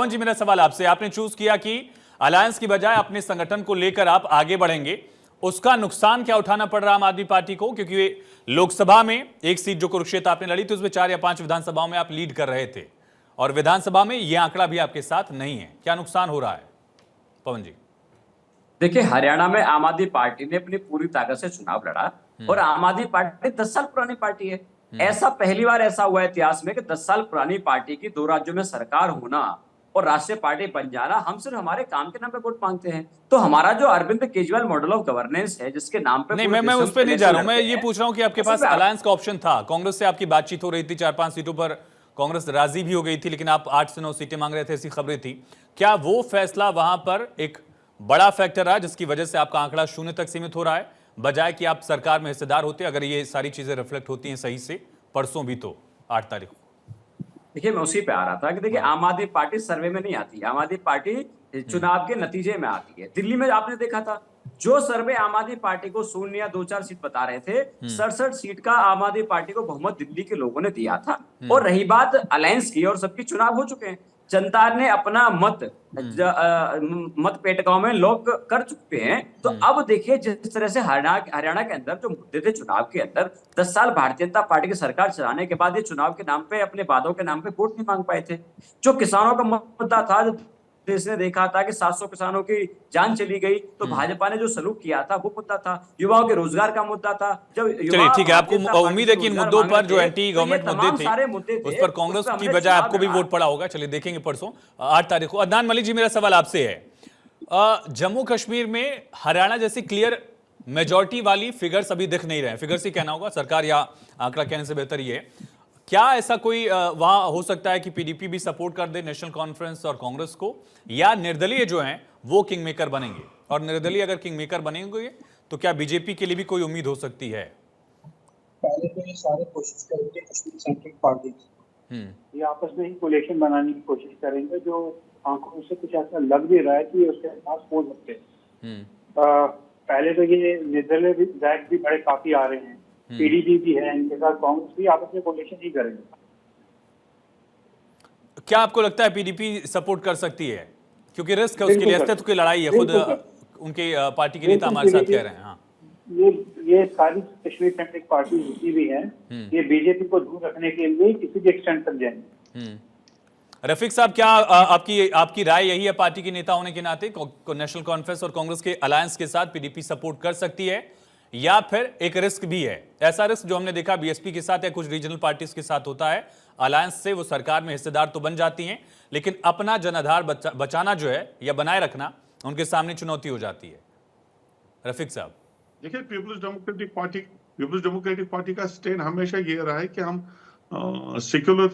पवन जी, मेरा सवाल आपसे, आपने चूज किया कि अलायंस की बजाय अपने संगठन को लेकर आप आगे बढ़ेंगे, उसका नुकसान क्या उठाना पड़ रहा आम आदमी पार्टी को? क्योंकि लोकसभा में एक सीट जो कुरुक्षेत्र आपने लड़ी थी उसमें 4 या 5 विधानसभाओं में आप लीड कर रहे थे, और विधानसभा में यह आंकड़ा भी आपके साथ नहीं है। क्या नुकसान हो रहा है पवन जी? देखिए, हरियाणा में आम आदमी पार्टी ने अपनी पूरी ताकत से चुनाव लड़ा और आम आदमी पार्टी 10 साल पुरानी पार्टी है। ऐसा पहली बार ऐसा हुआ है इतिहास में कि 10 साल पुरानी पार्टी की 2 राज्यों में सरकार होना और राष्ट्रीय पार्टी बन जाना। हम सिर्फ हमारे काम के नाम पे वोट मांगते हैं। तो हमारा जो Arvind Kejriwal model of governance है, जिसके नाम पे नहीं, मैं उस पर नहीं जा रहा हूं। मैं ये पूछ रहा हूं कि आपके पास अलायंस का ऑप्शन था, कांग्रेस से आपकी बातचीत हो रही थी, 4-5 सीटों पर कांग्रेस राजी भी हो गई थी, लेकिन आप 8 से 9 सीटें मांग रहे थे, ऐसी खबरें थी। क्या वो फैसला वहां पर एक बड़ा फैक्टर रहा जिसकी वजह से आपका आंकड़ा 0 तक सीमित हो रहा है, बजाय कि आप सरकार में हिस्सेदार होते? अगर ये सारी चीजें रिफ्लेक्ट होती हैं सही से, परसों भी तो 8 तारीख को। देखिए, मैं उसी पे आ रहा था कि देखिए, आम आदमी पार्टी सर्वे में नहीं आती, आम आदमी पार्टी चुनाव के नतीजे में आती है। दिल्ली में आपने देखा था, जो सर्वे आम आदमी पार्टी को 0 या 2-4 सीट बता रहे थे, 67 सीट का आम आदमी पार्टी को बहुमत दिल्ली के लोगों ने दिया था। और रही बात अलायंस की, और सबके चुनाव हो चुके हैं, जनता ने अपना मत पेटिकाओं में लॉक कर चुके हैं। तो अब देखिए, जिस तरह से हरियाणा के अंदर जो मुद्दे थे चुनाव के अंदर, 10 साल भारतीय जनता पार्टी की सरकार चलाने के बाद ये चुनाव के नाम पे, अपने वादों के नाम पे वोट नहीं मांग पाए थे। जो किसानों का मुद्दा था, जो देश ने देखा था कि 700 किसानों की जान चली गई, तो भाजपा ने जो सलूक किया था वो मुद्दा था। युवाओं के रोजगार का मुद्दा था। जब चलिए ठीक है, आपको उम्मीद है कि इन मुद्दों पर जो एंटी गवर्नमेंट मुद्दे थे उस पर कांग्रेस की बजाय आपको भी वोट पड़ा होगा। चलिए देखेंगे परसों 8 तारीख को। अदनान मलिक जी, मेरा सवाल आपसे है, जम्मू कश्मीर में हरियाणा जैसी क्लियर मेजॉरिटी वाली फिगर्स अभी दिख नहीं रहे। फिगर्स ही कहना होगा, सरकार या आंकड़ा कहने से बेहतर ये है। क्या ऐसा कोई वहां हो सकता है कि पीडीपी भी सपोर्ट कर दे नेशनल कॉन्फ्रेंस और कांग्रेस को, या निर्दलीय जो हैं वो किंग मेकर बनेंगे? और निर्दलीय अगर किंग मेकर बनेंगे तो क्या बीजेपी के लिए भी कोई उम्मीद हो सकती है? पहले तो ये सारे कोशिश करेंगे कश्मीर सेंट्रल पार्टी, ये आपस में ही कोलिशन बनाने की कोशिश करेंगे, जो आंखों से कुछ ऐसा लग भी रहा है कि उसके पास हो सकते हैं। पहले तो ये निर्दलीय विधायक भी बड़े काफी आ रहे हैं, पीडीपी भी है, इनके साथ कांग्रेस भी आपस में कोलिशन ही करेंगे। क्या आपको लगता है पीडीपी सपोर्ट कर सकती है? क्योंकि रिस्क है उसके लिए, अस्तित्व की लड़ाई है, खुद उनके पार्टी के नेता हमारे साथ कह रहे हैं। हाँ, ये सारी कश्मीर सेंट्रिक पार्टी जितनी भी हैं, ये बीजेपी को दूर रखने के लिए किसी भी एक्सटेंट तक जाएंगे। रफीक साहब, क्या आपकी राय यही है पार्टी के नेता होने के नाते, नेशनल कॉन्फ्रेंस और कांग्रेस के अलायंस के साथ पीडीपी सपोर्ट कर सकती है, या फिर एक रिस्क भी है? ऐसा रिस्क जो हमने देखा बीएसपी के साथ या कुछ रीजनल पार्टीज के साथ होता है, अलायंस से वो सरकार में हिस्सेदार तो बन जाती हैं, लेकिन अपना जनाधार बचाना जो है या बनाए रखना उनके सामने चुनौती हो जाती है। रफीक साहब, देखिए, पीपल्स डेमोक्रेटिक पार्टी का स्टैंड हमेशा ये रहा है कि हम सेक्युलर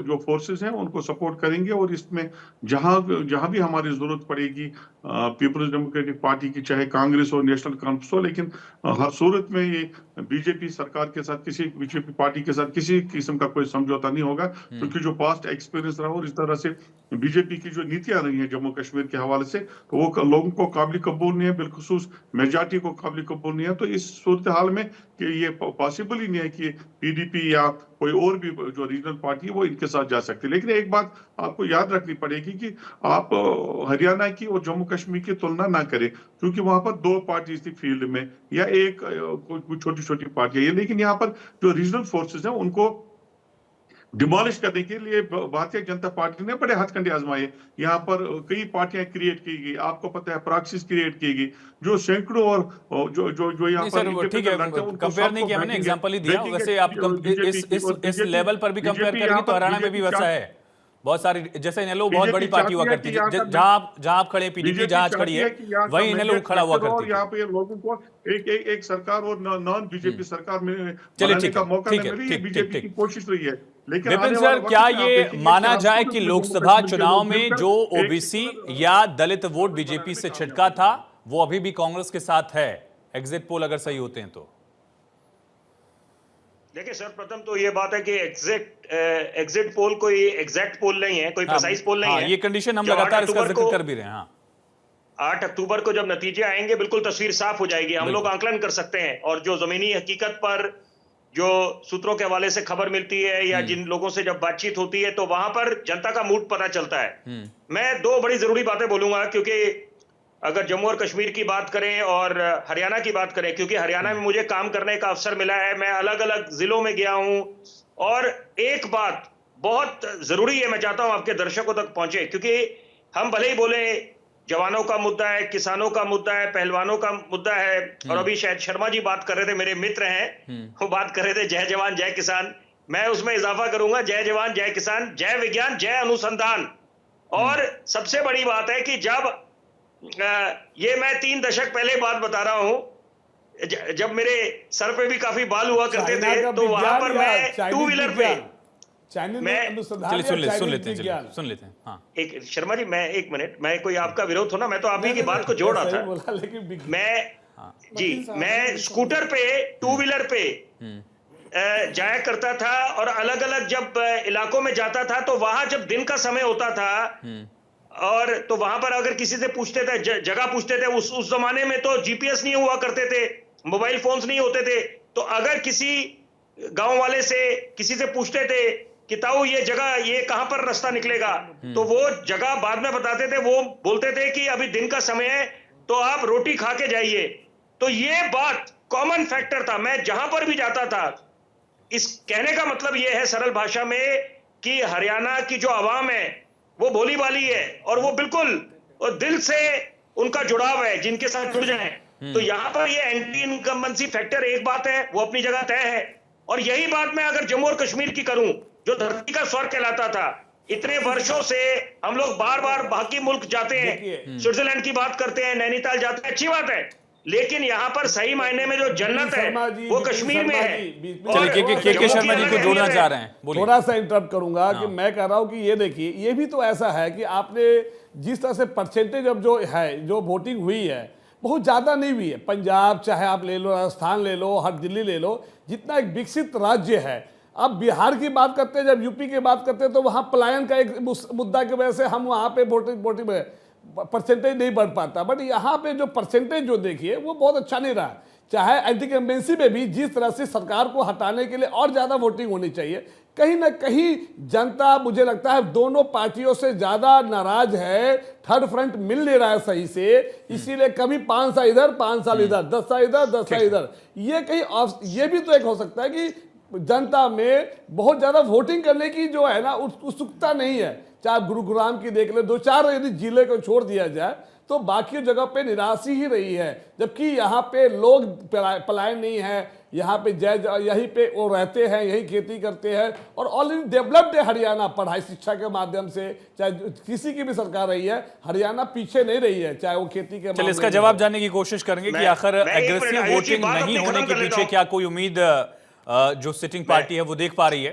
जो फोर्सेस हैं उनको सपोर्ट करेंगे, और इसमें जहां भी हमारी जरूरत पड़ेगी पीपल्स डेमोक्रेटिक पार्टी की, चाहे कांग्रेस हो, नेशनल कॉन्फ्रेंस हो, लेकिन हर सूरत में ये बीजेपी सरकार के साथ, किसी बीजेपी पार्टी के साथ किसी किस्म का कोई समझौता नहीं होगा, क्योंकि जो पास्ट एक्सपीरियंस रहा और इस तरह से बीजेपी की जो नीतियां रही हैं जम्मू कश्मीर के हवाले से, तो वो लोगों को काबिल कबूल नहीं है, बिलखुसूस मेजॉरिटी को काबिल कबूल नहीं है। तो इस सूरत हाल में कि ये पॉसिबल ही नहीं है कि पीडीपी या कोई और भी जो रीजनल पार्टी है वो इनके साथ जा सकती है। लेकिन एक बात आपको याद रखनी पड़ेगी कि आप हरियाणा की और जम्मू कश्मीर की तुलना ना करें, क्योंकि वहां पर 2 पार्टीज थी फील्ड में, या एक कोई छोटी छोटी पार्टी है, लेकिन यहाँ पर जो रीजनल फोर्सेस हैं उनको डिमोलिश करने के लिए भारतीय जनता पार्टी ने बड़े हथकंडे आजमाए। यहाँ पर कई पार्टियां क्रिएट की गई, आपको पता है प्रॉक्सिस क्रिएट की गई, जो सैकड़ों और जो यहाँ पर ठीक है, कंपेयर नहीं किया मैंने, एग्जांपल ही दिया। वैसे आप इस लेवल पर भी कंपेयर करेंगे तो हरियाणा में भी वैसा है। बहुत सारी, जैसे इनेलो बहुत बड़ी पार्टी हुआ करती है, जहां आप खड़े पीडीपी जहां आज खड़ी है वही इनेलो खड़ा हुआ करती है। यहाँ पे लोगों को एक सरकार और नॉन बीजेपी सरकार में चलिए का मौका मिले, बीजेपी की कोशिश रही है। लेकिन विपिन सर, क्या ये माना जाए कि लोकसभा चुनाव में जो ओबीसी या दलित वोट बीजेपी से छिटका था वो अभी भी कांग्रेस के साथ है, एग्जिट पोल अगर सही होते हैं तो? देखिए सर, प्रथम तो ये बात है कि एग्जिट पोल कोई एग्जैक्ट पोल नहीं है, कोई प्रिसाइज पोल नहीं है। ये कंडीशन हम लगातार इसका जिक्र कर भी रहे हैं। 8 अक्टूबर को जब नतीजे आएंगे बिल्कुल तस्वीर साफ हो जाएगी, हम लोग आंकलन कर सकते हैं, और जो जमीनी हकीकत पर जो सूत्रों के हवाले से खबर मिलती है या जिन लोगों से जब बातचीत होती है तो वहां पर जनता का मूड पता चलता है। मैं दो बड़ी जरूरी बातें बोलूंगा, क्योंकि अगर जम्मू और कश्मीर की बात करें और हरियाणा की बात करें, क्योंकि हरियाणा में मुझे काम करने का अवसर मिला है, मैं अलग अलग जिलों में गया हूं, और एक बात बहुत जरूरी है, मैं चाहता हूं आपके दर्शकों तक पहुंचे, क्योंकि हम भले ही बोले जवानों का मुद्दा है, किसानों का मुद्दा है, पहलवानों का मुद्दा है, और अभी शायद शर्मा जी बात कर रहे थे, मेरे मित्र हैं, वो बात कर रहे थे जय जवान जय किसान। मैं उसमें इजाफा करूंगा, जय जवान जय किसान, जय विज्ञान जय अनुसंधान। और सबसे बड़ी बात है कि जब ये मैं 3 दशक पहले बात बता रहा हूं, जब मेरे सर पे भी काफी बाल हुआ करते थे, तो वहां पर मैं 2 व्हीलर पे चलिए सुन लेते हैं। हाँ, एक शर्मा जी, मैं 1 मिनट, मैं कोई आपका विरोध हो ना, मैं तो आप ही की बात को जोड़ रहा था। मैं स्कूटर पे 2 व्हीलर पे जाया करता था, और अलग अलग जब इलाकों में जाता था तो वहां जब दिन का समय होता था, और तो वहां पर अगर किसी से पूछते थे, जगह पूछते थे, उस जमाने में तो जीपीएस नहीं हुआ करते थे, मोबाइल फोन्स नहीं होते थे, तो अगर किसी गांव वाले से किसी से पूछते थे कि ताऊ ये जगह, ये कहां पर रास्ता निकलेगा, तो वो जगह बाद में बताते थे, वो बोलते थे कि अभी दिन का समय है तो आप रोटी खा के जाइए। तो ये बात कॉमन फैक्टर था, मैं जहां पर भी जाता था। इस कहने का मतलब ये है सरल भाषा में कि हरियाणा की जो आवाम है वो भोली भाली है, और वो बिल्कुल और दिल से उनका जुड़ाव है, जिनके साथ जुड़ जाए। तो यहां पर ये एंटी इनकम्बेंसी फैक्टर एक बात है, वो अपनी जगह तय है। और यही बात मैं अगर जम्मू और कश्मीर की करूं, जो धरती का स्वर कहलाता था, इतने वर्षों से हम लोग बार बार बाकी मुल्क जाते हैं, स्विट्जरलैंड की बात करते हैं, नैनीताल जाते हैं, अच्छी बात है, लेकिन यहाँ पर सही मायने में जो जन्नत है वो कश्मीर में है। चलिए के शर्मा जी को जोड़ना चाह रहे हैं, बोलिए। थोड़ा सा इंटरप्ट करूंगा कि मैं कह रहा हूं कि ये देखिए, ये भी तो ऐसा है कि आपने जिस तरह से परसेंटेज अब जो है, जो वोटिंग हुई है, बहुत ज़्यादा नहीं हुई है। पंजाब चाहे आप ले लो, राजस्थान ले लो, हर दिल्ली ले लो, जितना एक विकसित राज्य है। अब बिहार की बात करते हैं, जब यूपी की बात करते हैं, तो वहाँ पलायन का एक मुद्दा की वजह से हम वहाँ पे वोटिंग में परसेंटेज नहीं बढ़ पाता। बट यहाँ पे जो परसेंटेज जो देखिए वो बहुत अच्छा नहीं रहा। चाहे एंटी इनकम्बेंसी में भी जिस तरह से सरकार को हटाने के लिए और ज़्यादा वोटिंग होनी चाहिए, कहीं ना कहीं जनता मुझे लगता है दोनों पार्टियों से ज़्यादा नाराज है। थर्ड फ्रंट मिल नहीं रहा है सही से, इसीलिए कभी 5 साल इधर 5 साल इधर, 10 साल इधर 10 साल इधर। ये कहीं ये भी तो एक हो सकता है कि जनता में बहुत ज़्यादा वोटिंग करने की जो है ना उत्सुकता नहीं है। चाहे गुरुग्राम की देख ले, 2-4 यदि जिले को छोड़ दिया जाए तो बाकी जगह पे निराशी ही रही है। जबकि यहाँ पे लोग पलायन नहीं है, यहाँ पे यहीं पे वो रहते हैं, यही खेती करते हैं, और ऑलरेडी डेवलप्ड है हरियाणा पढ़ाई शिक्षा के माध्यम से। चाहे किसी की भी सरकार रही है, हरियाणा पीछे नहीं रही है, चाहे वो खेती के। चलिए इसका जवाब जानने की कोशिश करेंगे कि आखिर एग्रेसिव वोटिंग नहीं होने के पीछे क्या कोई उम्मीद जो सिटिंग पार्टी है वो देख पा रही है।